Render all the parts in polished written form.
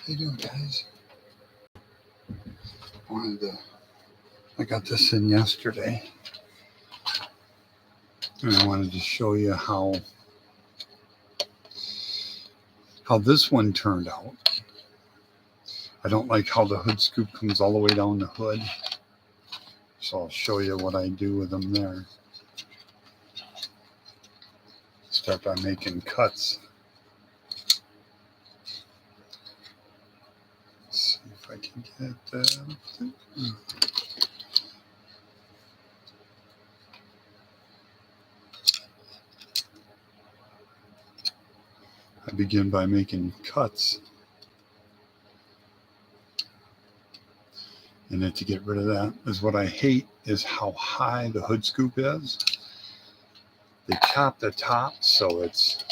How you doing, guys? I got this in yesterday, and I wanted to show you how this one turned out. I don't like how the hood scoop comes all the way down the hood, so I'll show you what I do with them there. Start by making cuts. Let's see if I can get that. I begin by making cuts in it to get rid of that. Is what I hate is how high the hood scoop is. They chop the top so it's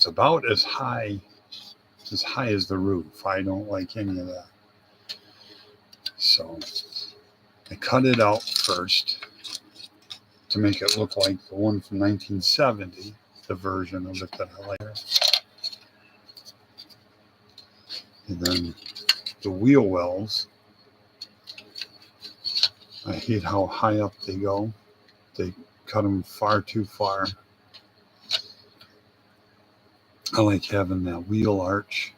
about as high as the roof. I don't like any of that. So I cut it out first to make it look like the one from 1970, the version of it that I like. And then the wheel wells, I hate how high up they go. They cut them far too far. I like having that wheel arch.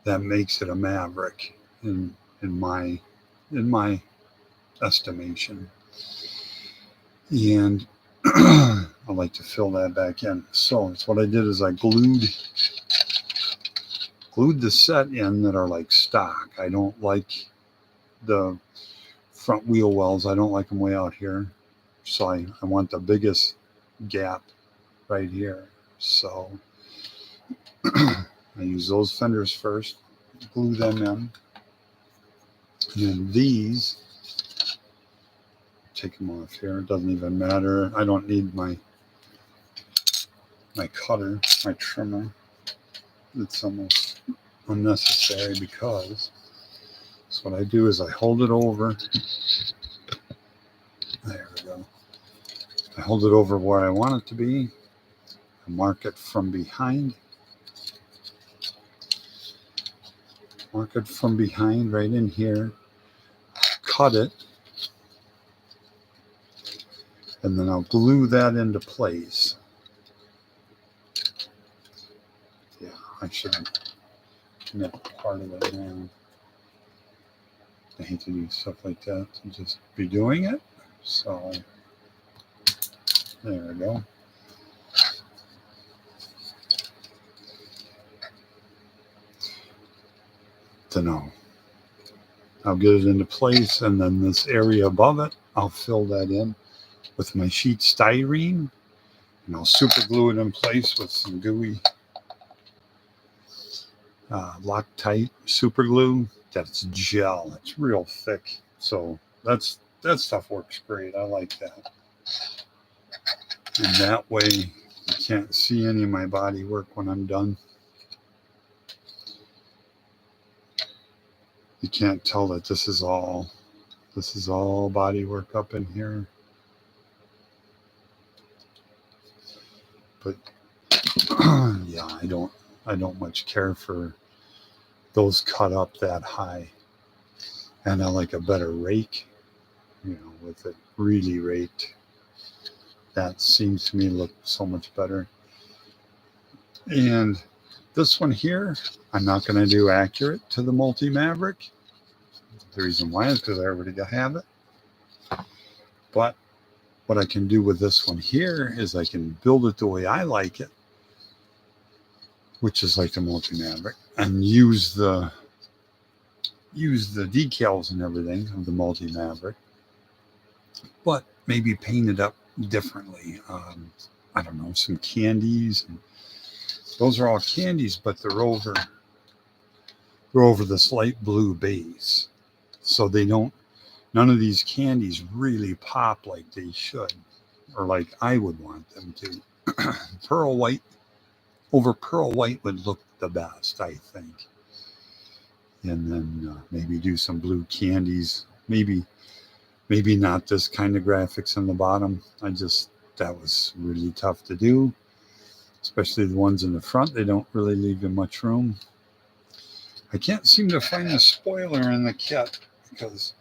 That makes it a Maverick in my estimation. And I like to fill that back in. So that's what I did is I glued the set in that are like stock. I don't like the front wheel wells. I don't like them way out here. So I want the biggest gap right here. So I use those fenders first, glue them in. And then these, take them off here. It doesn't even matter. I don't need my cutter, my trimmer. It's almost unnecessary because so what I do is I hold it over. There we go. I hold it over where I want it to be. I mark it from behind. Mark it from behind right in here. Cut it. And then I'll glue that into place. Yeah, I should nip part of it now. I hate to do stuff like that and just be doing it. So there we go. Then I'll get it into place, and then this area above it, I'll fill that in with my sheet styrene, and I'll super glue it in place with some gooey Loctite super glue. That's gel. It's real thick. So that stuff works great. I like that. And that way you can't see any of my body work when I'm done. You can't tell that this is all body work up in here. But yeah, I don't much care for those cut up that high. And I like a better rake, with it really raked. That seems to me look so much better. And this one here, I'm not going to do accurate to the Multi Maverick. The reason why is because I already have it. But what I can do with this one here is I can build it the way I like it, which is like the Multi Maverick, and use the decals and everything of the Multi Maverick, but maybe paint it up differently. I don't know, some candies. And those are all candies, but they're over this light blue base, so none of these candies really pop like they should, or like I would want them to. Pearl white would look the best, I think. And then maybe do some blue candies. Maybe not this kind of graphics on the bottom. That was really tough to do. especially the ones in the front. They don't really leave you much room. I can't seem to find the spoiler in the kit because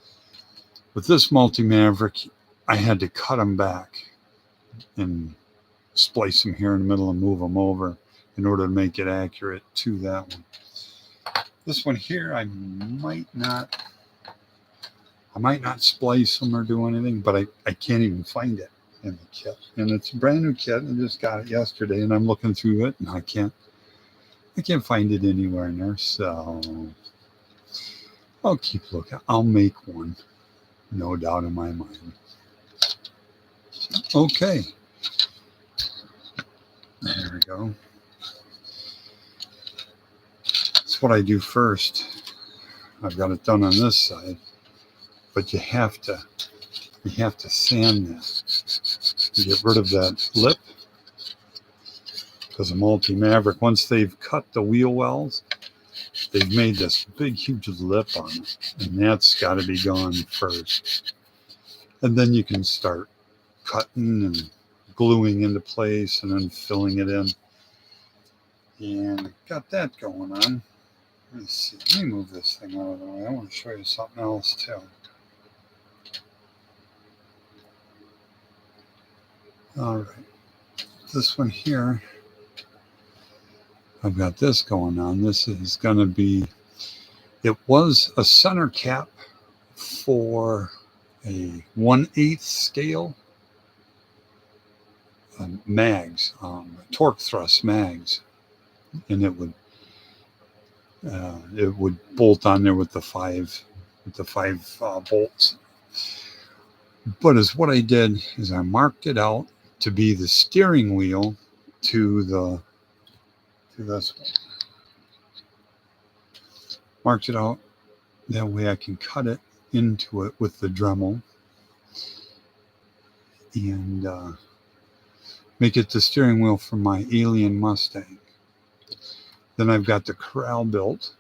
with this multi-Maverick, I had to cut them back and splice them here in the middle and move them over in order to make it accurate to that one. This one here, I might not splice them or do anything, but I can't even find it in the kit. And it's a brand new kit. I just got it yesterday and I'm looking through it and I can't find it anywhere in there. So I'll keep looking. I'll make one. No doubt in my mind. Okay. There we go. That's what I do first. I've got it done on this side, but you have to sand this to get rid of that lip, because a multi-Maverick, once they've cut the wheel wells, they've made this big huge lip on it, and that's got to be gone first. And then you can start cutting and gluing into place and then filling it in. And got that going on. Let's see. Let me move this thing out of the way. I want to show you something else too. All right. This one here, I've got this going on. This is going to be, it was a center cap for a 1/8 scale mags, torque thrust mags, and it would bolt on there with the five bolts. But as what I did is I marked it out to be the steering wheel to this one. Marked it out that way I can cut it into it with the Dremel and make it the steering wheel for my Alien Mustang. Then I've got the corral built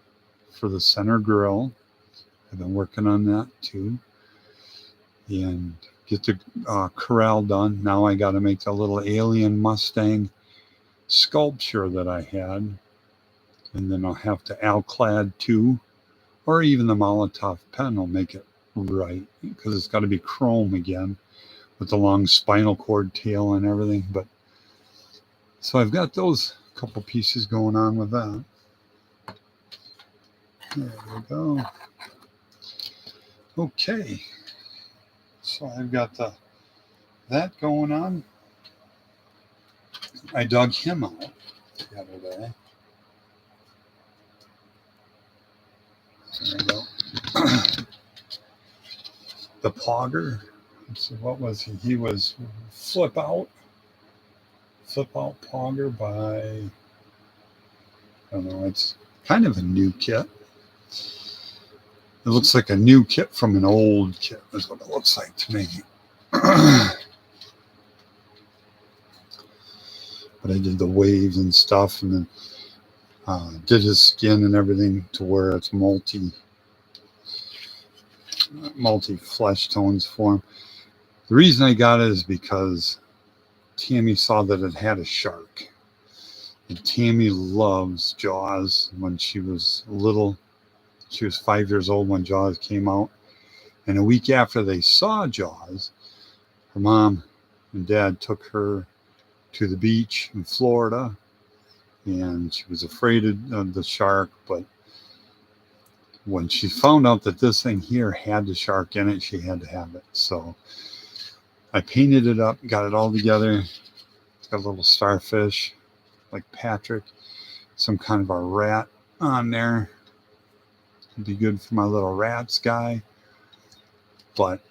for the center grill. I've been working on that too. And get the corral done. Now I got to make the little Alien Mustang sculpture that I had. And then I'll have to Alclad too, or even the Molotov pen will make it right, because it's got to be chrome again with the long spinal cord tail and everything. But so I've got those couple pieces going on with that. There we go. Okay, so I've got that going on. I dug him out the other day. There we go. The Pogger. So what was he? He was flip out Pogger by, I don't know, it's kind of a new kit. It looks like a new kit from an old kit is what it looks like to me. But I did the waves and stuff, and then did his skin and everything to where it's multi flesh tones for him. The reason I got it is because Tammy saw that it had a shark. And Tammy loves Jaws. When she was little, she was 5 years old when Jaws came out. And a week after they saw Jaws, her mom and dad took her to the beach in Florida. And she was afraid of the shark. But when she found out that this thing here had the shark in it, she had to have it. So I painted it up, got it all together. It's got a little starfish like Patrick, some kind of a rat on there. It'd be good for my little rats guy. But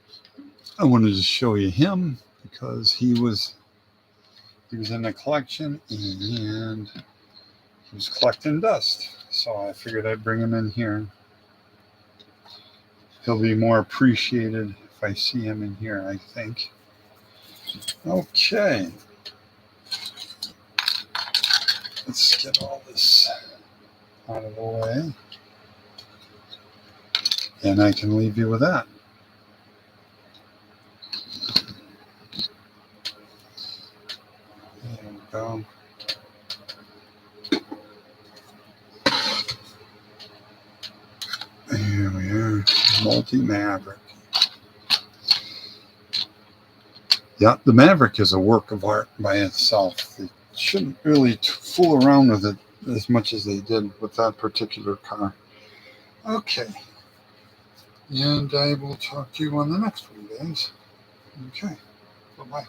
I wanted to show you him because he was in the collection and he was collecting dust. So I figured I'd bring him in here. He'll be more appreciated if I see him in here, I think. Okay. Let's get all this out of the way. And I can leave you with that. There we go. Multi-Maverick. Yeah, the Maverick is a work of art by itself. They shouldn't really fool around with it as much as they did with that particular car. Okay. And I will talk to you on the next one, guys. Okay. Bye-bye.